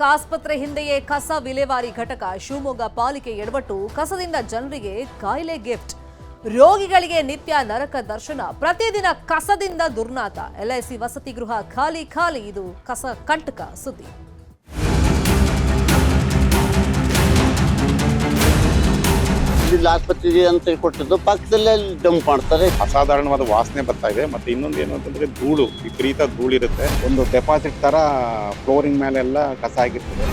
ಆಸ್ಪತ್ರೆ ಹಿಂದೆಯೇ ಕಸ ವಿಲೇವಾರಿ ಘಟಕ ಶಿವಮೊಗ್ಗ ಪಾಲಿಕೆ ಎಡವಟ್ಟು ಕಸದಿಂದ ಜನರಿಗೆ ಕಾಯಿಲೆ ಗಿಫ್ಟ್ ರೋಗಿಗಳಿಗೆ ನಿತ್ಯ ನರಕ ದರ್ಶನ ಪ್ರತಿದಿನ ಕಸದಿಂದ ದುರ್ನಾತ ಎಲ್ಐಸಿ ವಸತಿ ಗೃಹ ಖಾಲಿ ಖಾಲಿ ಇದು ಕಸ ಕಂಟಕ ಸುದ್ದಿ ಆಸ್ಪತ್ರೆಗೆ ಅಂತ ಕೊಟ್ಟಿದ್ದು ಪಕ್ಕದಲ್ಲೇ ಡಂಪ್ ಮಾಡ್ತಾರೆ. ಅಸಾಧಾರಣವಾದ ವಾಸನೆ ಬರ್ತಾ ಇದೆ. ಮತ್ತೆ ಇನ್ನೊಂದು ಏನು ಅಂತಂದ್ರೆ ಧೂಳು, ವಿಪರೀತ ಧೂಳಿರುತ್ತೆ. ಒಂದು ಡೆಪಾಸಿಟ್ ತರ ಫ್ಲೋರಿಂಗ್ ಮೇಲೆಲ್ಲ ಕಸ ಆಗಿರ್ತದೆ.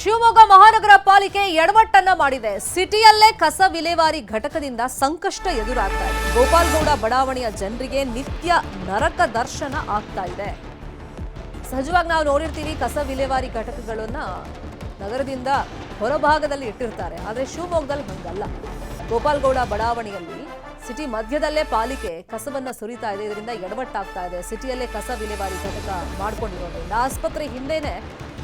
ಶಿವಮೊಗ್ಗ ಮಹಾನಗರ ಪಾಲಿಕೆ ಎಡವಟ್ಟನ್ನ ಮಾಡಿದೆ. ಸಿಟಿಯಲ್ಲೇ ಕಸ ವಿಲೇವಾರಿ ಘಟಕದಿಂದ ಸಂಕಷ್ಟ ಎದುರಾಗ್ತಾ ಇದೆ. ಗೋಪಾಲ್ಗೌಡ ಬಡಾವಣೆಯ ಜನರಿಗೆ ನಿತ್ಯ ನರಕ ದರ್ಶನ ಆಗ್ತಾ ಇದೆ. ಸಹಜವಾಗಿ ನಾವು ನೋಡಿರ್ತೀವಿ ಕಸ ವಿಲೇವಾರಿ ಘಟಕಗಳನ್ನ ನಗರದಿಂದ ಹೊರಭಾಗದಲ್ಲಿ ಇಟ್ಟಿರ್ತಾರೆ. ಆದರೆ ಶಿವಮೊಗ್ಗದಲ್ಲಿ ಹಂಗಲ್ಲ. ಗೋಪಾಲ್ಗೌಡ ಬಡಾವಣೆಯಲ್ಲಿ ಸಿಟಿ ಮಧ್ಯದಲ್ಲೇ ಪಾಲಿಕೆ ಕಸವನ್ನ ಸುರಿತಾ ಇದೆ. ಇದರಿಂದ ಎಡವಟ್ಟಾಗ್ತಾ ಇದೆ. ಸಿಟಿಯಲ್ಲೇ ಕಸ ವಿಲೇವಾರಿ ಘಟಕ ಮಾಡ್ಕೊಂಡಿರೋದ್ರಿಂದ ಆಸ್ಪತ್ರೆ ಹಿಂದೆನೆ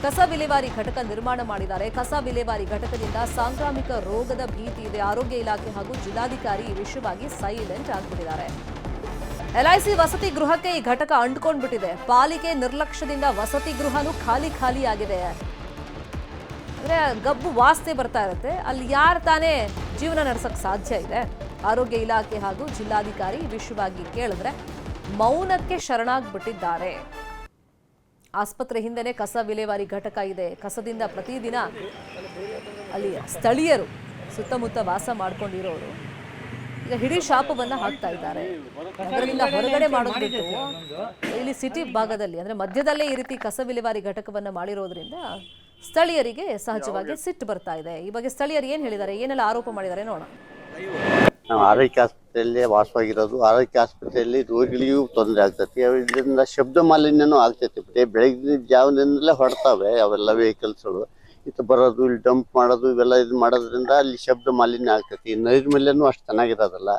ಕಸ ವಿಲೇವಾರಿ ಘಟಕ ನಿರ್ಮಾಣ ಮಾಡಿದ್ದಾರೆ. ಕಸ ವಿಲೇವಾರಿ ಘಟಕದಿಂದ ಸಾಂಕ್ರಾಮಿಕ ರೋಗದ ಭೀತಿ ಇದೆ. ಆರೋಗ್ಯ ಇಲಾಖೆ ಹಾಗೂ ಜಿಲ್ಲಾಧಿಕಾರಿ ಈ ವಿಷಯವಾಗಿ ಸೈಲೆಂಟ್ ಆಗ್ಬಿಟ್ಟಿದ್ದಾರೆ. ಎಲ್ಐಸಿ ವಸತಿ ಗೃಹಕ್ಕೆ ಈ ಘಟಕ ಅಂಟ್ಕೊಂಡ್ಬಿಟ್ಟಿದೆ. ಪಾಲಿಕೆ ನಿರ್ಲಕ್ಷ್ಯದಿಂದ ವಸತಿ ಗೃಹನೂ ಖಾಲಿ ಖಾಲಿ ಆಗಿದೆ. ಅಂದ್ರೆ ಗಬ್ಬು ವಾಸನೆ ಬರ್ತಾ ಇರುತ್ತೆ. ಅಲ್ಲಿ ಯಾರು ತಾನೇ ಜೀವನ ನಡೆಸಕ್ ಸಾಧ್ಯ ಇದೆ? ಆರೋಗ್ಯ ಇಲಾಖೆ ಹಾಗೂ ಜಿಲ್ಲಾಧಿಕಾರಿ ಈ ವಿಷಯವಾಗಿ ಕೇಳಿದ್ರೆ ಮೌನಕ್ಕೆ ಶರಣಾಗ್ಬಿಟ್ಟಿದ್ದಾರೆ. ಆಸ್ಪತ್ರೆ ಹಿಂದೆನೆ ಕಸ ವಿಲೇವಾರಿ ಘಟಕ ಇದೆ. ಕಸದಿಂದ ಪ್ರತಿದಿನ ಅಲ್ಲಿ ಸ್ಥಳೀಯರು ಸುತ್ತಮುತ್ತ ವಾಸ ಮಾಡ್ಕೊಂಡಿರೋರು ಈಗ ಹಿಡಿ ಶಾಪವನ್ನ ಹಾಕ್ತಾ ಇದ್ದಾರೆ. ನಗರದಿಂದ ಹೊರಗಡೆ ಮಾಡೋದು ಬಿಟ್ಟು ಇಲ್ಲಿ ಸಿಟಿ ಭಾಗದಲ್ಲಿ ಅಂದ್ರೆ ಮಧ್ಯದಲ್ಲೇ ಈ ರೀತಿ ಕಸ ವಿಲೇವಾರಿ ಘಟಕವನ್ನ ಮಾಡಿರೋದ್ರಿಂದ ಸ್ಥಳೀಯರಿಗೆ ಸಹಜವಾಗಿ ಸಿಟ್ಟು ಬರ್ತಾ ಇದೆ. ಈ ಬಗ್ಗೆ ಸ್ಥಳೀಯರು ಏನ್ ಹೇಳಿದ್ದಾರೆ, ಏನೆಲ್ಲ ಆರೋಪ ಮಾಡಿದ್ದಾರೆ ನೋಡೋಣ. ನಾವು ಆರೈಕೆ ಆಸ್ಪತ್ರೆಯಲ್ಲೇ ವಾಸವಾಗಿರೋದು. ಆರೈಕೆ ಆಸ್ಪತ್ರೆಯಲ್ಲಿ ರೋಗಿಗಳಿಗೂ ತೊಂದರೆ ಆಗ್ತೈತಿ. ಇದರಿಂದ ಶಬ್ದ ಮಾಲಿನ್ಯನೂ ಆಗ್ತೈತಿ. ಬೆಳಗಿನ ಜಾವದಿಂದಲೇ ಹೊಡ್ತಾವೆ ಅವೆಲ್ಲ ವೆಹಿಕಲ್ಸ್ಗಳು. ಇದು ಬರೋದು, ಇಲ್ಲಿ ಡಂಪ್ ಮಾಡೋದು, ಇವೆಲ್ಲ ಇದು ಮಾಡೋದ್ರಿಂದ ಅಲ್ಲಿ ಶಬ್ದ ಮಾಲಿನ್ಯ ಆಗ್ತೈತಿ. ನೈರ್ಮಲ್ಯನೂ ಅಷ್ಟು ಚೆನ್ನಾಗಿರೋದಲ್ಲ.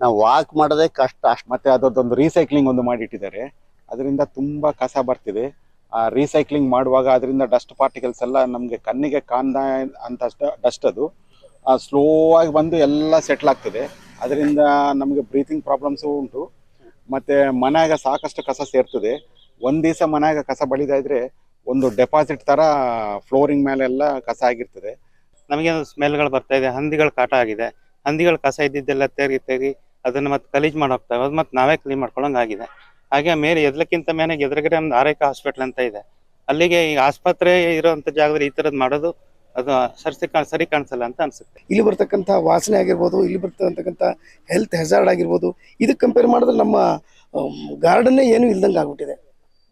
ನಾವು ವಾಕ್ ಮಾಡೋದೇ ಕಷ್ಟ. ಅಷ್ಟು ಮತ್ತೆ ಅದೊಂದು ರೀಸೈಕ್ಲಿಂಗ್ ಒಂದು ಮಾಡಿಟ್ಟಿದ್ದಾರೆ. ಅದರಿಂದ ತುಂಬಾ ಕಸ ಬರ್ತಿದೆ. ಆ ರೀಸೈಕ್ಲಿಂಗ್ ಮಾಡುವಾಗ ಅದರಿಂದ ಡಸ್ಟ್ ಪಾರ್ಟಿಕಲ್ಸ್ ಎಲ್ಲ ನಮಗೆ ಕಣ್ಣಿಗೆ ಕಾಣ್ದ ಅಂತ ಡಸ್ಟ್ ಅದು ಸ್ಲೋ ಆಗಿ ಬಂದು ಎಲ್ಲ ಸೆಟ್ಲ್ ಆಗ್ತದೆ. ಅದರಿಂದ ನಮಗೆ ಬ್ರೀತಿಂಗ್ ಪ್ರಾಬ್ಲಮ್ಸು ಉಂಟು. ಮತ್ತೆ ಮನ್ಯಾಗ ಸಾಕಷ್ಟು ಕಸ ಸೇರ್ತದೆ. ಒಂದ್ ದಿವಸ ಮನ್ಯಾಗ ಕಸ ಬಳಿದ ಇದ್ರೆ ಒಂದು ಡೆಪಾಸಿಟ್ ತರ ಫ್ಲೋರಿಂಗ್ ಮೇಲೆಲ್ಲ ಕಸ ಆಗಿರ್ತದೆ. ನಮಗೆ ಸ್ಮೆಲ್ಗಳು ಬರ್ತಾ ಇದೆ. ಹಂದಿಗಳ ಕಾಟ ಆಗಿದೆ. ಹಂದಿಗಳ ಕಸ ಇದ್ದಿದ್ದೆಲ್ಲ ತೆಗಿ ಅದನ್ನ ಮತ್ತೆ ಗಲೀಜ್ ಮಾಡಿ ಹೋಗ್ತಾವೆ. ಅದು ಮತ್ತೆ ನಾವೇ ಕ್ಲೀನ್ ಮಾಡ್ಕೊಳ್ಳೋಂಗ್ ಆಗಿದೆ. ಹಾಗೆ ಮೇಲೆ ಎದ್ಲಕ್ಕಿಂತ ಮೇಲೆ ಎದುರುಗಡೆ ಒಂದು ಆರೈಕೆ ಹಾಸ್ಪಿಟಲ್ ಅಂತ ಇದೆ. ಅಲ್ಲಿಗೆ ಈ ಆಸ್ಪತ್ರೆ ಇರೋಂಥ ಜಾಗದಲ್ಲಿ ಈ ಥರದ್ದು ಮಾಡೋದು ಅದು ಸರಿ ಕಾಣಿಸಲ್ಲ ಅಂತ ಅನ್ಸುತ್ತೆ. ಇಲ್ಲಿ ಬರ್ತಕ್ಕಂಥ ವಾಸನೆ ಆಗಿರ್ಬೋದು, ಇಲ್ಲಿ ಬರ್ತಕ್ಕಂಥ ಹೆಲ್ತ್ ಹೆಜಾರ್ಡ್ ಆಗಿರ್ಬೋದು, ಇದಕ್ಕೆ ಕಂಪೇರ್ ಮಾಡಿದ್ರೆ ನಮ್ಮ ಗಾರ್ಡನ್ನೇ ಏನು ಇಲ್ದಂಗೆ ಆಗ್ಬಿಟ್ಟಿದೆ.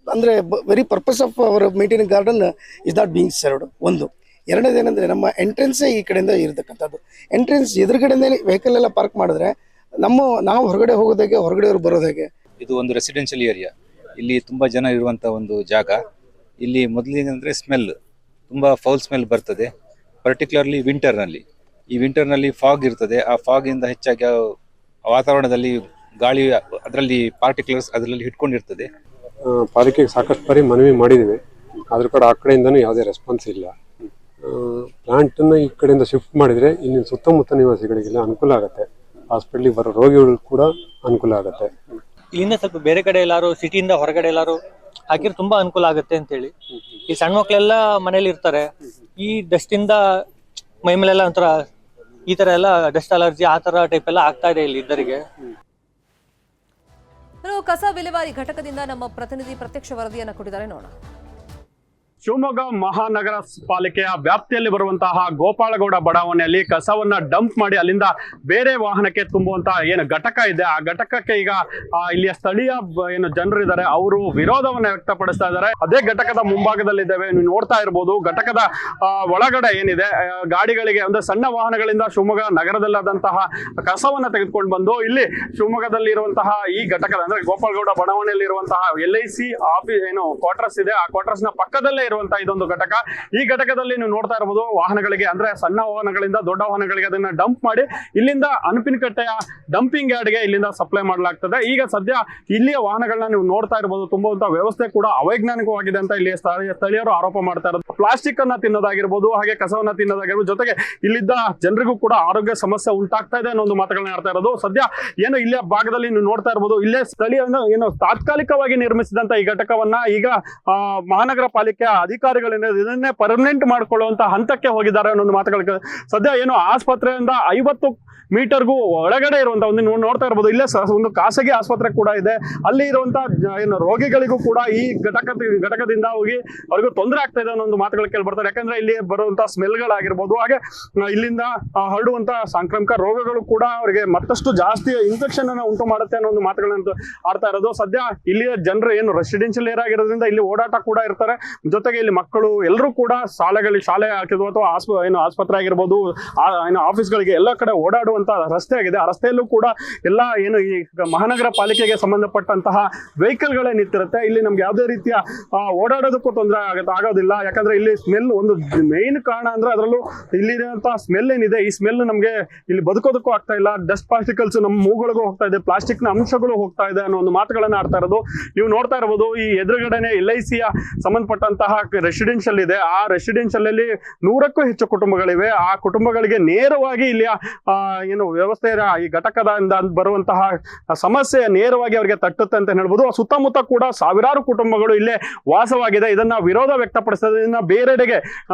ಅಂದರೆ very purpose of our maintaining garden is not being served. ಒಂದು ಎರಡನೇದೇನೆಂದರೆ ನಮ್ಮ ಎಂಟ್ರೆನ್ಸೇ ಈ ಕಡೆಯಿಂದ ಇರತಕ್ಕಂಥದ್ದು. ಎಂಟ್ರೆನ್ಸ್ ಎದುರುಗಡೆನೇ ವೆಹಿಕಲ್ ಎಲ್ಲ ಪಾರ್ಕ್ ಮಾಡಿದ್ರೆ ನಾವು ಹೊರಗಡೆ ಹೋಗೋದಾಗೆ, ಹೊರಗಡೆಯವರು ಬರೋದಾಗೆ. ಇದು ಒಂದು ರೆಸಿಡೆನ್ಷಿಯಲ್ ಏರಿಯಾ. ಇಲ್ಲಿ ತುಂಬ ಜನ ಇರುವಂಥ ಒಂದು ಜಾಗ. ಇಲ್ಲಿ ಮೊದಲಿನಂದರೆ ಸ್ಮೆಲ್, ತುಂಬ ಫೌಲ್ ಸ್ಮೆಲ್ ಬರ್ತದೆ. ಪರ್ಟಿಕ್ಯುಲರ್ಲಿ ವಿಂಟರ್ನಲ್ಲಿ. ಈ ವಿಂಟರ್ನಲ್ಲಿ ಫಾಗ್ ಇರ್ತದೆ. ಆ ಫಾಗಿಂದ ಹೆಚ್ಚಾಗಿ ವಾತಾವರಣದಲ್ಲಿ ಗಾಳಿ, ಅದರಲ್ಲಿ ಪಾರ್ಟಿಕ್ಯುಲರ್ಸ್ ಅದರಲ್ಲಿ ಹಿಡ್ಕೊಂಡಿರ್ತದೆ. ಪಾಲಿಕೆಗೆ ಸಾಕಷ್ಟು ಬಾರಿ ಮನವಿ ಮಾಡಿದ್ದೀವಿ. ಆದರೂ ಕೂಡ ಆ ಕಡೆಯಿಂದನೂ ಯಾವುದೇ ರೆಸ್ಪಾನ್ಸ್ ಇಲ್ಲ. ಪ್ಲಾಂಟನ್ನು ಈ ಕಡೆಯಿಂದ ಶಿಫ್ಟ್ ಮಾಡಿದರೆ ಇನ್ನು ಸುತ್ತಮುತ್ತ ನಿವಾಸಿಗಳಿಗೆಲ್ಲ ಅನುಕೂಲ ಆಗುತ್ತೆ. ಹಾಸ್ಪಿಟ್ಲಿಗೆ ಬರೋ ರೋಗಿಗಳು ಕೂಡ ಅನುಕೂಲ ಆಗುತ್ತೆ. ಇಲ್ಲಿಂದ ಸ್ವಲ್ಪ ಬೇರೆ ಕಡೆ ಎಲ್ಲಾರು ಸಿಟಿಯಿಂದ ಹೊರಗಡೆ ಎಲ್ಲಾರು ಹಾಕಿದ್ರೆ ತುಂಬಾ ಅನುಕೂಲ ಆಗುತ್ತೆ ಅಂತೇಳಿ. ಈ ಸಣ್ಣ ಮಕ್ಳೆಲ್ಲ ಮನೇಲಿ ಇರ್ತಾರೆ. ಈ ಡಸ್ಟ್ ಇಂದ ಮೈ ಮೇಲೆಲ್ಲ ಒಂಥರ ಈ ತರ ಎಲ್ಲ ಡಸ್ಟ್ ಅಲರ್ಜಿ ಆ ತರ ಟೈಪ್ ಎಲ್ಲ ಆಗ್ತಾ ಇದೆ ಇಲ್ಲಿ ಇದ್ದರಿಗೆ. ಕಸ ವಿಲೇವಾರಿ ಘಟಕದಿಂದ ನಮ್ಮ ಪ್ರತಿನಿಧಿ ಪ್ರತ್ಯಕ್ಷ ವರದಿಯನ್ನ ಕೊಟ್ಟಿದ್ದಾರೆ ನೋಡೋಣ. ಶಿವಮೊಗ್ಗ ಮಹಾನಗರ ಪಾಲಿಕೆಯ ವ್ಯಾಪ್ತಿಯಲ್ಲಿ ಬರುವಂತಹ ಗೋಪಾಲಗೌಡ ಬಡಾವಣೆಯಲ್ಲಿ ಕಸವನ್ನ ಡಂಪ್ ಮಾಡಿ ಅಲ್ಲಿಂದ ಬೇರೆ ವಾಹನಕ್ಕೆ ತುಂಬುವಂತಹ ಏನು ಘಟಕ ಇದೆ, ಆ ಘಟಕಕ್ಕೆ ಈಗ ಇಲ್ಲಿಯ ಸ್ಥಳೀಯ ಏನು ಜನರು ಇದ್ದಾರೆ ಅವರು ವಿರೋಧವನ್ನ ವ್ಯಕ್ತಪಡಿಸ್ತಾ ಇದ್ದಾರೆ. ಅದೇ ಘಟಕದ ಮುಂಭಾಗದಲ್ಲಿದ್ದೇವೆ. ನೀವು ನೋಡ್ತಾ ಇರ್ಬೋದು. ಘಟಕದ ಒಳಗಡೆ ಏನಿದೆ, ಗಾಡಿಗಳಿಗೆ ಅಂದ್ರೆ ಸಣ್ಣ ವಾಹನಗಳಿಂದ ಶಿವಮೊಗ್ಗ ನಗರದಲ್ಲಾದಂತಹ ಕಸವನ್ನ ತೆಗೆದುಕೊಂಡು ಬಂದು ಇಲ್ಲಿ ಶಿವಮೊಗ್ಗದಲ್ಲಿ ಇರುವಂತಹ ಈ ಘಟಕದ ಅಂದ್ರೆ ಗೋಪಾಲಗೌಡ ಬಡಾವಣೆಯಲ್ಲಿ ಇರುವಂತಹ LIC ಆಫೀಸ್ ಏನು ಕ್ವಾರ್ಟರ್ಸ್ ಇದೆ, ಆ ಕ್ವಾರ್ಟರ್ಸ್ ನ ಪಕ್ಕದಲ್ಲೇ ಇರುವಂತಹ ಇದೊಂದು ಘಟಕ. ಈ ಘಟಕದಲ್ಲಿ ನೀವು ನೋಡ್ತಾ ಇರಬಹುದು ವಾಹನಗಳಿಗೆ ಅಂದ್ರೆ ಸಣ್ಣ ವಾಹನಗಳಿಂದ ದೊಡ್ಡ ವಾಹನಗಳಿಗೆ ಅದನ್ನ ಡಂಪ್ ಮಾಡಿ ಇಲ್ಲಿಂದ ಅನುಪಿನಕಟ್ಟೆಯ ಡಂಪಿಂಗ್ ಯಾರ್ಡ್ಗೆ ಇಲ್ಲಿಂದ ಸಪ್ಲೈ ಮಾಡಲಾಗ್ತದೆ. ಈಗ ಸದ್ಯ ಇಲ್ಲಿಯ ವಾಹನಗಳನ್ನ ನೀವು ನೋಡ್ತಾ ಇರಬಹುದು, ತುಂಬುವಂತಹ ವ್ಯವಸ್ಥೆ ಕೂಡ ಅವೈಜ್ಞಾನಿಕವಾಗಿದೆ ಅಂತ ಇಲ್ಲಿ ಸ್ಥಳೀಯರು ಆರೋಪ ಮಾಡ್ತಾ ಇರೋದು. ಪ್ಲಾಸ್ಟಿಕ್ ಅನ್ನ ತಿನ್ನೋದಾಗಿರ್ಬೋದು, ಹಾಗೆ ಕಸವನ್ನ ತಿನ್ನೋದಾಗಿರ್ಬೋದು, ಜೊತೆಗೆ ಇಲ್ಲಿದ್ದ ಜನರಿಗೂ ಕೂಡ ಆರೋಗ್ಯ ಸಮಸ್ಯೆ ಉಂಟಾಗ್ತಾ ಇದೆ ಅನ್ನೋ ಒಂದು ಮಾತುಗಳನ್ನ ಆಡ್ತಾ ಇರೋದು. ಸದ್ಯ ಏನು ಇಲ್ಲಿಯ ಭಾಗದಲ್ಲಿ ನೀವು ನೋಡ್ತಾ ಇರಬಹುದು, ಇಲ್ಲೇ ಸ್ಥಳೀಯ ಏನು ತಾತ್ಕಾಲಿಕವಾಗಿ ನಿರ್ಮಿಸಿದಂತ ಈ ಘಟಕವನ್ನ ಈಗ ಮಹಾನಗರ ಪಾಲಿಕೆ ಅಧಿಕಾರಿಗಳಿಂದ ಇದನ್ನೇ ಪರ್ಮನೆಂಟ್ ಮಾಡಿಕೊಳ್ಳುವಂತ ಹಂತಕ್ಕೆ ಹೋಗಿದ್ದಾರೆ ಅನ್ನೋ ಒಂದು ಮಾತುಗಳು. ಸದ್ಯ ಏನು ಆಸ್ಪತ್ರೆಯಿಂದ 50 ಮೀಟರ್ಗೂ ಒಳಗಡೆ ಇರುವಂತಹ ಒಂದು ನೋಡ್ತಾ ಇರಬಹುದು, ಇಲ್ಲೇ ಒಂದು ಖಾಸಗಿ ಆಸ್ಪತ್ರೆ ಕೂಡ ಇದೆ. ಅಲ್ಲಿ ಇರುವಂತಹ ಏನು ರೋಗಿಗಳಿಗೂ ಕೂಡ ಈ ಘಟಕದಿಂದ ಹೋಗಿ ಅವ್ರಿಗೂ ತೊಂದರೆ ಆಗ್ತಾ ಇದೆ ಅನ್ನೋ ಒಂದು ಮಾತುಗಳು ಕೇಳಿ ಬರ್ತಾರೆ. ಯಾಕಂದ್ರೆ ಇಲ್ಲಿ ಬರುವಂತಹ ಸ್ಮೆಲ್ಗಳಾಗಿರ್ಬೋದು, ಹಾಗೆ ಇಲ್ಲಿಂದ ಹರಡುವಂತಹ ಸಾಂಕ್ರಾಮಿಕ ರೋಗಗಳು ಕೂಡ ಅವರಿಗೆ ಮತ್ತಷ್ಟು ಜಾಸ್ತಿ ಇನ್ಫೆಕ್ಷನ್ ಅನ್ನ ಉಂಟು ಮಾಡುತ್ತೆ ಅನ್ನೋ ಒಂದು ಮಾತುಗಳನ್ನ ಆಡ್ತಾ ಇರೋದು. ಸದ್ಯ ಇಲ್ಲಿಯ ಜನರು ಏನು ರೆಸಿಡೆನ್ಷಿಯಲ್ ಏರಿಯಾ ಆಗಿರೋದ್ರಿಂದ ಇಲ್ಲಿ ಓಡಾಟ ಕೂಡ ಇರ್ತಾರೆ. ಜೊತೆಗೆ ಇಲ್ಲಿ ಮಕ್ಕಳು ಎಲ್ಲರೂ ಕೂಡ ಶಾಲೆ ಹಾಕಿದ್ವು ಅಥವಾ ಆಸ್ಪತ್ರೆ ಆಗಿರ್ಬೋದು, ಆಫೀಸ್ಗಳಿಗೆ ಎಲ್ಲ ಕಡೆ ಓಡಾಡುವಂತ ರಸ್ತೆ ಆಗಿದೆ. ಆ ರಸ್ತೆಯಲ್ಲೂ ಕೂಡ ಎಲ್ಲ ಏನು ಈ ಮಹಾನಗರ ಪಾಲಿಕೆಗೆ ಸಂಬಂಧಪಟ್ಟಂತಹ ವೆಹಿಕಲ್ಗಳೇ ನಿಂತಿರುತ್ತೆ. ಇಲ್ಲಿ ನಮ್ಗೆ ಯಾವುದೇ ರೀತಿಯ ಓಡಾಡೋದಕ್ಕೂ ತೊಂದರೆ ಆಗೋದಿಲ್ಲ. ಯಾಕಂದ್ರೆ ಇಲ್ಲಿ ಸ್ಮೆಲ್ ಒಂದು ಮೇನ್ ಕಾರಣ ಅಂದ್ರೆ ಅದರಲ್ಲೂ ಇಲ್ಲಿರುವಂತಹ ಸ್ಮೆಲ್ ಏನಿದೆ, ಈ ಸ್ಮೆಲ್ ನಮ್ಗೆ ಇಲ್ಲಿ ಬದುಕೋದಕ್ಕೂ ಆಗ್ತಾ ಇಲ್ಲ. ಡಸ್ಟ್ ಪಾರ್ಟಿಕಲ್ಸ್ ನಮ್ಮ ಮೂಗಳಿಗೂ ಹೋಗ್ತಾ ಇದೆ, ಪ್ಲಾಸ್ಟಿಕ್ ನ ಅಂಶಗಳು ಹೋಗ್ತಾ ಇದೆ ಅನ್ನೋ ಒಂದು ಮಾತುಗಳನ್ನ ಆಡ್ತಾ ಇರೋದು. ನೀವು ನೋಡ್ತಾ ಇರಬಹುದು, ಈ ಎದುರುಗಡೆನೆ LICಯ ಸಂಬಂಧಪಟ್ಟಂತಹ ರೆಸಿಡೆನ್ಷಿಯಲ್ ಇದೆ. ಆ ರೆಸಿಡೆನ್ಷಿಯಲ್ ಅಲ್ಲಿ 100ಕ್ಕೂ ಹೆಚ್ಚು ಕುಟುಂಬಗಳಿವೆ. ಆ ಕುಟುಂಬಗಳಿಗೆ ನೇರವಾಗಿ ಇಲ್ಲಿಯ ಏನು ವ್ಯವಸ್ಥೆ ಈ ಘಟಕದಿಂದ ಬರುವಂತಹ ಸಮಸ್ಯೆ ನೇರವಾಗಿ ಅವರಿಗೆ ತಟ್ಟುತ್ತೆ ಅಂತ ಹೇಳ್ಬೋದು. ಸುತ್ತಮುತ್ತ ಕೂಡ ಸಾವಿರಾರು ಕುಟುಂಬಗಳು ಇಲ್ಲೇ ವಾಸವಾಗಿದೆ. ಇದನ್ನ ವಿರೋಧ ವ್ಯಕ್ತಪಡಿಸೋದು, ಇದನ್ನ ಬೇರೆಡೆಗೆ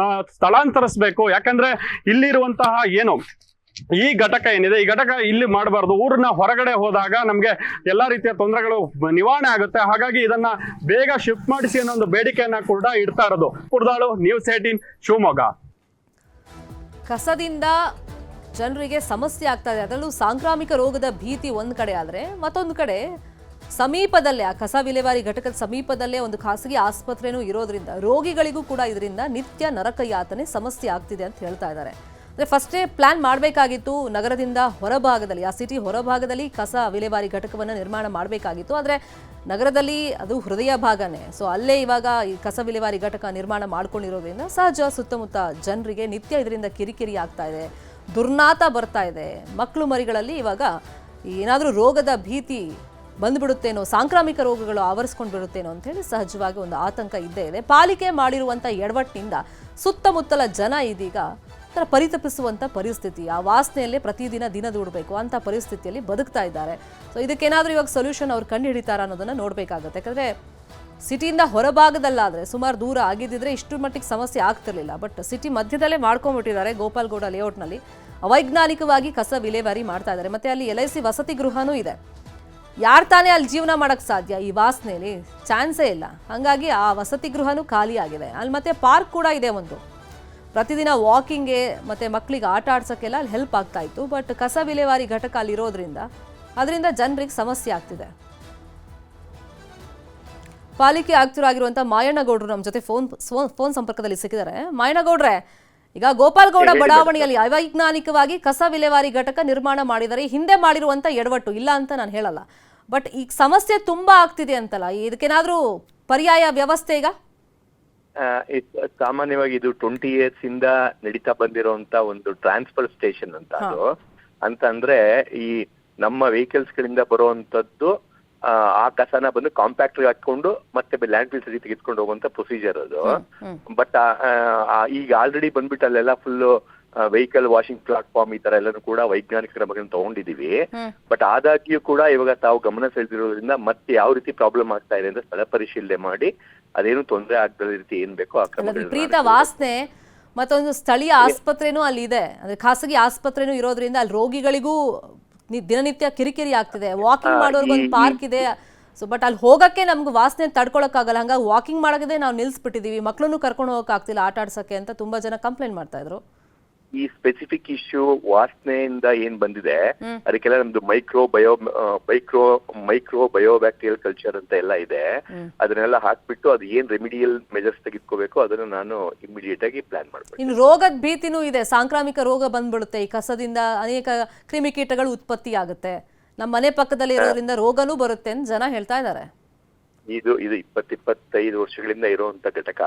ಸ್ಥಳಾಂತರಿಸಬೇಕು. ಯಾಕಂದ್ರೆ ಇಲ್ಲಿರುವಂತಹ ಏನು ಈ ಘಟಕ ಏನಿದೆ, ಈ ಘಟಕ ಇಲ್ಲಿ ಮಾಡಬಾರ್ದು. ಊರಿನ ಹೊರಗಡೆ ಹೋದಾಗ ನಮ್ಗೆ ಎಲ್ಲಾ ರೀತಿಯ ತೊಂದರೆಗಳು ನಿವಾರಣೆ ಆಗುತ್ತೆ. ಹಾಗಾಗಿ ಇದನ್ನ ಬೇಗ ಶಿಫ್ಟ್ ಮಾಡಿಸಿ ಅನ್ನೋ ಒಂದು ಬೇಡಿಕೆಯನ್ನ ಕೂಡ ಇಡ್ತಾ ಇರೋದು. ಕುರ್ದಾಳು, ನ್ಯೂಸ್ 18 ಶಿವಮೊಗ್ಗ. ಕಸದಿಂದ ಜನರಿಗೆ ಸಮಸ್ಯೆ ಆಗ್ತಾ ಇದೆ, ಅದರಲ್ಲೂ ಸಾಂಕ್ರಾಮಿಕ ರೋಗದ ಭೀತಿ ಒಂದು ಕಡೆ ಆದರೆ, ಮತ್ತೊಂದು ಕಡೆ ಸಮೀಪದಲ್ಲೇ ಆ ಕಸ ವಿಲೇವಾರಿ ಘಟಕದ ಸಮೀಪದಲ್ಲೇ ಒಂದು ಖಾಸಗಿ ಆಸ್ಪತ್ರೆನೂ ಇರೋದ್ರಿಂದ ರೋಗಿಗಳಿಗೂ ಕೂಡ ಇದರಿಂದ ನಿತ್ಯ ನರಕ ಯಾತನೆ ಸಮಸ್ಯೆ ಆಗ್ತಿದೆ ಅಂತ ಹೇಳ್ತಾ ಇದ್ದಾರೆ. ಅಂದರೆ ಫಸ್ಟೇ ಪ್ಲಾನ್ ಮಾಡಬೇಕಾಗಿತ್ತು, ನಗರದಿಂದ ಹೊರಭಾಗದಲ್ಲಿ, ಆ ಸಿಟಿ ಹೊರಭಾಗದಲ್ಲಿ ಕಸ ವಿಲೇವಾರಿ ಘಟಕವನ್ನು ನಿರ್ಮಾಣ ಮಾಡಬೇಕಾಗಿತ್ತು. ಆದರೆ ನಗರದಲ್ಲಿ ಅದು ಹೃದಯ ಭಾಗನೇ, ಸೊ ಅಲ್ಲೇ ಇವಾಗ ಈ ಕಸ ವಿಲೇವಾರಿ ಘಟಕ ನಿರ್ಮಾಣ ಮಾಡ್ಕೊಂಡಿರೋದ್ರಿಂದ ಸಹಜ ಸುತ್ತಮುತ್ತ ಜನರಿಗೆ ನಿತ್ಯ ಇದರಿಂದ ಕಿರಿಕಿರಿ ಆಗ್ತಾ ಇದೆ, ದುರ್ನಾತ ಬರ್ತಾ ಇದೆ. ಮಕ್ಕಳು ಮರಿಗಳಲ್ಲಿ ಇವಾಗ ಏನಾದರೂ ರೋಗದ ಭೀತಿ ಬಂದ್ಬಿಡುತ್ತೇನೋ, ಸಾಂಕ್ರಾಮಿಕ ರೋಗಗಳು ಆವರಿಸ್ಕೊಂಡು ಬಿಡುತ್ತೇನೋ ಅಂತ ಹೇಳಿ ಸಹಜವಾಗಿ ಒಂದು ಆತಂಕ ಇದ್ದೇ ಇದೆ. ಪಾಲಿಕೆ ಮಾಡಿರುವಂಥ ಎಡವಟ್ಟಿನಿಂದ ಸುತ್ತಮುತ್ತಲ ಜನ ಇದೀಗ ಪರಿತಪಿಸುವಂಥ ಪರಿಸ್ಥಿತಿ, ಆ ವಾಸನೆಯಲ್ಲೇ ಪ್ರತಿದಿನ ದಿನ ದೂಡಬೇಕು ಅಂತ ಪರಿಸ್ಥಿತಿಯಲ್ಲಿ ಬದುಕ್ತಾ ಇದ್ದಾರೆ. ಸೊ ಇದಕ್ಕೇನಾದರೂ ಇವಾಗ ಸೊಲ್ಯೂಷನ್ ಅವ್ರು ಕಂಡು ಹಿಡಿತಾರ ಅನ್ನೋದನ್ನು ನೋಡಬೇಕಾಗುತ್ತೆ. ಯಾಕಂದರೆ ಸಿಟಿಯಿಂದ ಹೊರಭಾಗದಲ್ಲಾದರೆ ಸುಮಾರು ದೂರ ಆಗಿದ್ದಿದ್ರೆ ಇಷ್ಟು ಮಟ್ಟಿಗೆ ಸಮಸ್ಯೆ ಆಗ್ತಿರ್ಲಿಲ್ಲ. ಬಟ್ ಸಿಟಿ ಮಧ್ಯದಲ್ಲೇ ಮಾಡ್ಕೊಂಡ್ಬಿಟ್ಟಿದ್ದಾರೆ. ಗೋಪಾಲ್ಗೌಡ ಲೇಔಟ್ನಲ್ಲಿ ಅವೈಜ್ಞಾನಿಕವಾಗಿ ಕಸ ವಿಲೇವಾರಿ ಮಾಡ್ತಾ ಇದ್ದಾರೆ. ಮತ್ತು ಅಲ್ಲಿ LIC ವಸತಿ ಗೃಹನೂ ಇದೆ. ಯಾರು ತಾನೇ ಅಲ್ಲಿ ಜೀವನ ಮಾಡೋಕ್ಕೆ ಸಾಧ್ಯ? ಈ ವಾಸನೆಯಲ್ಲಿ ಚಾನ್ಸೇ ಇಲ್ಲ. ಹಾಗಾಗಿ ಆ ವಸತಿ ಗೃಹನೂ ಖಾಲಿ ಆಗಿದೆ. ಅಲ್ಲಿ ಮತ್ತೆ ಪಾರ್ಕ್ ಕೂಡ ಇದೆ ಒಂದು, ಪ್ರತಿದಿನ ವಾಕಿಂಗ್ಗೆ ಮತ್ತು ಮಕ್ಕಳಿಗೆ ಆಟ ಆಡ್ಸೋಕ್ಕೆಲ್ಲ ಅಲ್ಲಿ ಹೆಲ್ಪ್ ಆಗ್ತಾ ಇತ್ತು. ಬಟ್ ಕಸ ವಿಲೇವಾರಿ ಘಟಕ ಅಲ್ಲಿರೋದ್ರಿಂದ ಅದರಿಂದ ಜನರಿಗೆ ಸಮಸ್ಯೆ ಆಗ್ತಿದೆ. ಪಾಲಿಕೆ ಆಯುಕ್ತರಾಗಿರುವಂಥ ಮಾಯಣ್ಣಗೌಡರು ನಮ್ಮ ಜೊತೆ ಫೋನ್ ಸಂಪರ್ಕದಲ್ಲಿ ಸಿಕ್ಕಿದ್ದಾರೆ. ಮಾಯಣ್ಣಗೌಡ್ರೆ, ಈಗ ಗೋಪಾಲ್ಗೌಡ ಬಡಾವಣೆಯಲ್ಲಿ ಅವೈಜ್ಞಾನಿಕವಾಗಿ ಕಸ ವಿಲೇವಾರಿ ಘಟಕ ನಿರ್ಮಾಣ ಮಾಡಿದರೆ, ಹಿಂದೆ ಮಾಡಿರುವಂಥ ಎಡವಟ್ಟು ಇಲ್ಲ ಅಂತ ನಾನು ಹೇಳಲ್ಲ, ಬಟ್ ಈಗ ಸಮಸ್ಯೆ ತುಂಬಾ ಆಗ್ತಿದೆ ಅಂತಲ್ಲ, ಇದಕ್ಕೇನಾದ್ರೂ ಪರ್ಯಾಯ ವ್ಯವಸ್ಥೆ ಈಗ? ಸಾಮಾನ್ಯವಾಗಿ ಇದು 20 years ಇಂದ ನಡೀತಾ ಬಂದಿರುವಂತ ಒಂದು ಟ್ರಾನ್ಸ್ಫರ್ ಸ್ಟೇಷನ್ ಅಂತ ಅದು. ಅಂತಂದ್ರೆ ಈ ನಮ್ಮ ವೆಹಿಕಲ್ಸ್ ಗಳಿಂದ ಬರುವಂತದ್ದು ಆ ಕಸನ ಬಂದು ಕಾಂಪ್ಯಾಕ್ಟರ್ ಹಾಕೊಂಡು ಮತ್ತೆ ಲ್ಯಾಂಡ್ ಫಿಲ್ ಸರಿ ತೆಗೆದುಕೊಂಡು ಹೋಗುವಂತ ಪ್ರೊಸೀಜರ್ ಅದು. ಬಟ್ ಈಗ ಆಲ್ರೆಡಿ ಬಂದ್ಬಿಟ್ಟು ಅಲ್ಲೆಲ್ಲ ಫುಲ್ ವೆಹಿಕಲ್ ವಾಷಿಂಗ್ ಪ್ಲಾಟ್ಫಾರ್ಮ್ ಈ ತರ ಎಲ್ಲಾನು ಕೂಡ ವೈಜ್ಞಾನಿಕ ಕ್ರಮಗಳನ್ನು ತಗೊಂಡಿದೀವಿ. ಬಟ್ ಆದಾಗ್ಯೂ ಕೂಡ ಇವಾಗ ತಾವು ಗಮನ ಸೆಳೆದಿರೋದ್ರಿಂದ ಮತ್ತೆ ಯಾವ ರೀತಿ ಪ್ರಾಬ್ಲಮ್ ಆಗ್ತಾ ಇದೆ ಅಂತ ಸ್ಥಳ ಪರಿಶೀಲನೆ ಮಾಡಿ ಅದೇನು ತೊಂದರೆ ಆಗದ ರೀತಿ ಏನ್ ಬೇಕೋ ಆ ಕ್ರಮ. ವಿಪರೀತ ವಾಸನೆ, ಮತ್ತೊಂದು ಸ್ಥಳೀಯ ಆಸ್ಪತ್ರೆನೂ ಅಲ್ಲಿ ಇದೆ, ಅಂದ್ರೆ ಖಾಸಗಿ ಆಸ್ಪತ್ರೆನೂ ಇರೋದ್ರಿಂದ ಅಲ್ಲಿ ರೋಗಿಗಳಿಗೂ ದಿನನಿತ್ಯ ಕಿರಿಕಿರಿ ಆಗ್ತಿದೆ. ವಾಕಿಂಗ್ ಮಾಡೋರ್ಗೊಂದು ಪಾರ್ಕ್ ಇದೆ, ಸೊ ಬಟ್ ಅಲ್ಲಿ ಹೋಗಕ್ಕೆ ನಮ್ಗೆ ವಾಸನೆ ತಡ್ಕೊಳಕ್ಕಾಗಲ್ಲ. ಹಂಗಾಗಿ ವಾಕಿಂಗ್ ಮಾಡೋದೇ ನಾವು ನಿಲ್ಸ್ಬಿಟ್ಟಿದೀವಿ, ಮಕ್ಕಳನ್ನು ಕರ್ಕೊಂಡು ಹೋಗಕ್ ಆಗ್ತಿಲ್ಲ ಆಟ ಆಡ್ಸಕ್ಕೆ ಅಂತ ತುಂಬಾ ಜನ ಕಂಪ್ಲೇಂಟ್ ಮಾಡ್ತಾ ಇದ್ರು. ಈ ಸ್ಪೆಸಿಫಿಕ್ ಇಶ್ಯೂ ವಾಸನೆಯಿಂದ ಏನ್ ಬಂದಿದೆ ಅದಕ್ಕೆಲ್ಲ ನಮ್ದು ಮೈಕ್ರೋ ಬಯೋಬ್ಯಾಕ್ಟೀರಿಯಲ್ ಕಲ್ಚರ್ ಅಂತ ಎಲ್ಲ ಇದೆ. ಅದನ್ನೆಲ್ಲ ಹಾಕ್ಬಿಟ್ಟು ಅದು ಏನ್ ರೆಮಿಡಿಯಲ್ ಮೆಜರ್ಸ್ ತೆಗೆದುಕೋಬೇಕು ಅದನ್ನ ನಾನು ಇಮಿಡಿಯೇಟ್ ಆಗಿ ಪ್ಲಾನ್ ಮಾಡ್ಬೇಕು. ಇನ್ನು ರೋಗದ ಭೀತಿನೂ ಇದೆ, ಸಾಂಕ್ರಾಮಿಕ ರೋಗ ಬಂದ್ಬಿಡುತ್ತೆ ಈ ಕಸದಿಂದ, ಅನೇಕ ಕ್ರಿಮಿಕೀಟಗಳು ಉತ್ಪತ್ತಿ ಆಗುತ್ತೆ, ನಮ್ಮ ಮನೆ ಪಕ್ಕದಲ್ಲಿ ಇರೋದ್ರಿಂದ ರೋಗನೂ ಬರುತ್ತೆ ಅಂತ ಜನ ಹೇಳ್ತಾ ಇದ್ದಾರೆ. ಇದು 25 ವರ್ಷಗಳಿಂದ ಇರುವಂತ ಘಟಕ.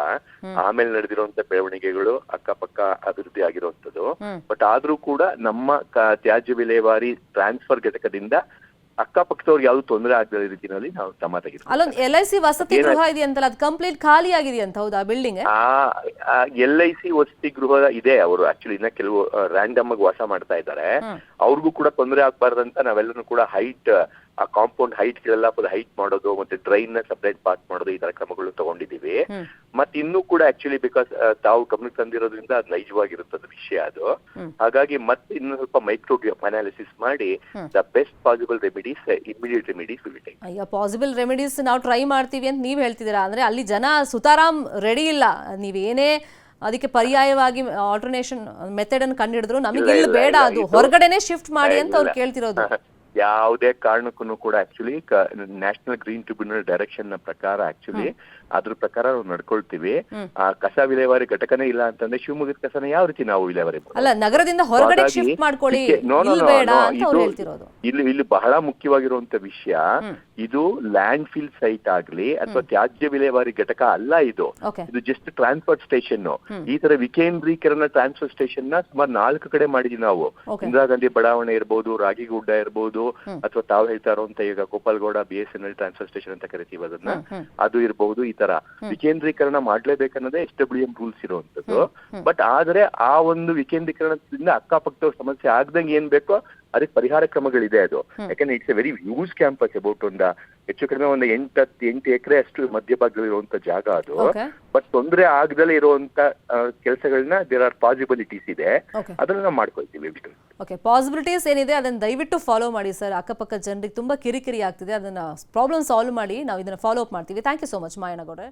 ಆಮೇಲೆ ನಡೆದಿರುವಂತ ಬೆಳವಣಿಗೆಗಳು ಅಕ್ಕಪಕ್ಕ ಅಭಿವೃದ್ಧಿ ಆಗಿರುವಂತದ್ದು. ಬಟ್ ಆದ್ರೂ ಕೂಡ ನಮ್ಮ ತ್ಯಾಜ್ಯ ವಿಲೇವಾರಿ ಟ್ರಾನ್ಸ್ಫರ್ ಘಟಕದಿಂದ ಅಕ್ಕಪಕ್ಕದವ್ರಿಗೆ ಯಾವ್ದು ತೊಂದರೆ ಆಗದ ರೀತಿಯಲ್ಲಿ ನಾವು ಕ್ರಮ ತೆಗೆದುಕೊಳ್ಳೋಣ. ಅಲ್ಲೊಂದು LIC ವಸತಿ ಗೃಹ ಇದೆಯಂತಲ್ಲ, ಅದು ಕಂಪ್ಲೀಟ್ ಖಾಲಿ ಆಗಿದೆಯಂತ, ಹೌದಾ ಬಿಲ್ಡಿಂಗ್? LIC ವಸತಿ ಗೃಹ ಇದೆ. ಅವರು ಆಕ್ಚುಲಿ ಇನ್ನ ಕೆಲವು ರ್ಯಾಂಡಮ್ ಆಗಿ ವಾಸ ಮಾಡ್ತಾ ಇದ್ದಾರೆ. ಅವ್ರಿಗೂ ಕೂಡ ತೊಂದರೆ ಆಗ್ಬಾರ್ದಂತ ನಾವೆಲ್ಲರೂ ಕೂಡ ಹೈಟ್, ಆ ಕಾಂಪೌಂಡ್ ಹೈಟ್ ಗಳೆಲ್ಲ ಹೈಟ್ ಮಾಡೋದು, ಮತ್ತೆ ಡ್ರೈನ್ ನ ಸಪರೇಟ್ ಪಾಸ್ ಮಾಡೋದು, ಈ ತರ ಕ್ರಮಗಳು ತಗೊಂಡಿದೀವಿ. ಮತ್ತೆ ಇನ್ನೂ ಕೂಡ ಆಕ್ಚುಲಿ ಬಿಕಾಸ್ ತಾವು ಗಮನಕ್ಕೆ ತಂದಿರೋದ್ರಿಂದ ಅದು ನೈಜವಾಗಿರುತ್ತದೆ ವಿಷಯ ಅದು. ಹಾಗಾಗಿ ಮತ್ತೆ ಇನ್ನು ಸ್ವಲ್ಪ ಮೈಕ್ರೋ ಅನಾಲಿಸಿಸ್ ಮಾಡಿ the best possible remedies, immediate remedies will take. ಅಯ್ಯ, ಪಾಸಿಬಲ್ ರೆಮಿಡೀಸ್ ನಾವು ಟ್ರೈ ಮಾಡ್ತೀವಿ ಅಂತ ನೀವ್ ಹೇಳ್ತಿದ್ದೀರಾ. ಅಂದ್ರೆ ಅಲ್ಲಿ ಜನ ಸುತಾರಾಮ್ ರೆಡಿ ಇಲ್ಲ. ನೀವೇನೇ ಅದಕ್ಕೆ ಪರ್ಯಾಯವಾಗಿ ಆಲ್ಟರ್ನೇಷನ್ ಮೆಥಡ್ ಅನ್ನು ಕಂಡಿಡಿದ್ರು ನಮಗೆ ಇಲ್ಲಿ ಬೇಡ, ಅದು ಹೊರಗಡೆನೆ ಶಿಫ್ಟ್ ಮಾಡಿ ಅಂತ ಅವ್ರು ಕೇಳ್ತಿರೋದು. ಯಾವುದೇ ಕಾರಣಕ್ಕೂ ಕೂಡ actually national green tribunal direction ನ ಪ್ರಕಾರ ಆಕ್ಚುಲಿ ಅದ್ರ ಪ್ರಕಾರ ನಾವು ನಡ್ಕೊಳ್ತೀವಿ. ಆ ಕಸ ವಿಲೇವಾರಿ ಘಟಕನೇ ಇಲ್ಲ ಅಂತಂದ್ರೆ ಶಿವಮೊಗ್ಗದ ಕಸನ ಯಾವ ರೀತಿ ನಾವು ವಿಲೇವಾರಿ ಅಲ್ಲ, ನಗರದಿಂದ ಹೊರಗಡೆ ಶಿಫ್ಟ್ ಮಾಡ್ಕೊಳ್ಳಿ, ಬೇಡ ಅಂತ ಅವ್ರು ಹೇಳ್ತಿರೋದು. ಇಲ್ಲಿ ಬಹಳ ಮುಖ್ಯವಾಗಿರುವಂತ ವಿಷಯ, ಇದು ಲ್ಯಾಂಡ್ ಫಿಲ್ ಸೈಟ್ ಆಗ್ಲಿ ಅಥವಾ ತ್ಯಾಜ್ಯ ವಿಲೇವಾರಿ ಘಟಕ ಅಲ್ಲ. ಇದು ಜಸ್ಟ್ ಟ್ರಾನ್ಸ್ಪೋರ್ಟ್ ಸ್ಟೇಷನ್. ಈ ತರ ವಿಕೇಂದ್ರೀಕರಣ ಟ್ರಾನ್ಸ್ಪೋರ್ಟ್ ಸ್ಟೇಷನ್ ನ ಸುಮಾರು 4 ಕಡೆ ಮಾಡಿದ್ವಿ ನಾವು. ಇಂದಿರಾ ಗಾಂಧಿ ಬಡಾವಣೆ ಇರ್ಬೋದು, ರಾಗಿಗುಡ್ಡ ಇರ್ಬೋದು, ಅಥವಾ ತಾವು ಹೇಳ್ತಾ ಇರುವಂತ ಈಗ ಗೋಪಾಲ್ಗೌಡ BSNL ಟ್ರಾನ್ಸ್ಫರ್ ಸ್ಟೇಷನ್ ಅಂತ ಕರಿತೀವಿ ಅದನ್ನ, ಅದು ಇರಬಹುದು. ಈ ತರ ವಿಕೇಂದ್ರೀಕರಣ ಮಾಡ್ಲೇಬೇಕನ್ನೋದೇ SWM ರೂಲ್ಸ್ ಇರುವಂತದ್ದು. ಬಟ್ ಆದ್ರೆ ಆ ಒಂದು ವಿಕೇಂದ್ರೀಕರಣದಿಂದ ಅಕ್ಕಪಕ್ಕದ ಸಮಸ್ಯೆ ಆಗ್ದಂಗೆ ಏನ್ ಬೇಕೋ ಅದಕ್ಕೆ ಪರಿಹಾರ ಕ್ರಮಗಳಿದೆ. ಅದು ಯಾಕಂದ್ರೆ it's A very huge campus. About ಹೆಚ್ಚು ಕಡಿಮೆ ಒಂದು 8 ಎಕರೆ ಅಷ್ಟು ಮಧ್ಯಭಾಗದಲ್ಲಿರುವಂತ ಜಾಗ ಅದು. ಬಟ್ ತೊಂದರೆ ಆಗದಲ್ಲೇ ಇರುವಂತ ಕೆಲಸಗಳನ್ನ ದೇರ್ ಆರ್ ಪಾಸಿಬಿಲಿಟೀಸ್ ಇದೆ, ಅದನ್ನ ನಾವು ಮಾಡ್ಕೊಳ್ತೀವಿ. ಓಕೆ, ಪಾಸಿಬಿಲಿಟೀಸ್ ಏನಿದೆ ಅದನ್ನ ದಯವಿಟ್ಟು ಫಾಲೋ ಮಾಡಿ ಸರ್. ಅಕ್ಕಪಕ್ಕ ಜನರಿಗೆ ತುಂಬಾ ಕಿರಿಕಿರಿ ಆಗ್ತಿದೆ, ಅದನ್ನ ಪ್ರಾಬ್ಲಮ್ ಸಾಲ್ವ್ ಮಾಡಿ ನಾವು ಇದನ್ನ ಫಾಲೋ ಅಪ್ ಮಾಡ್ತೀವಿ. Thank you so much ಮಾಯಣ್ಣಗೌಡ್ರೆ.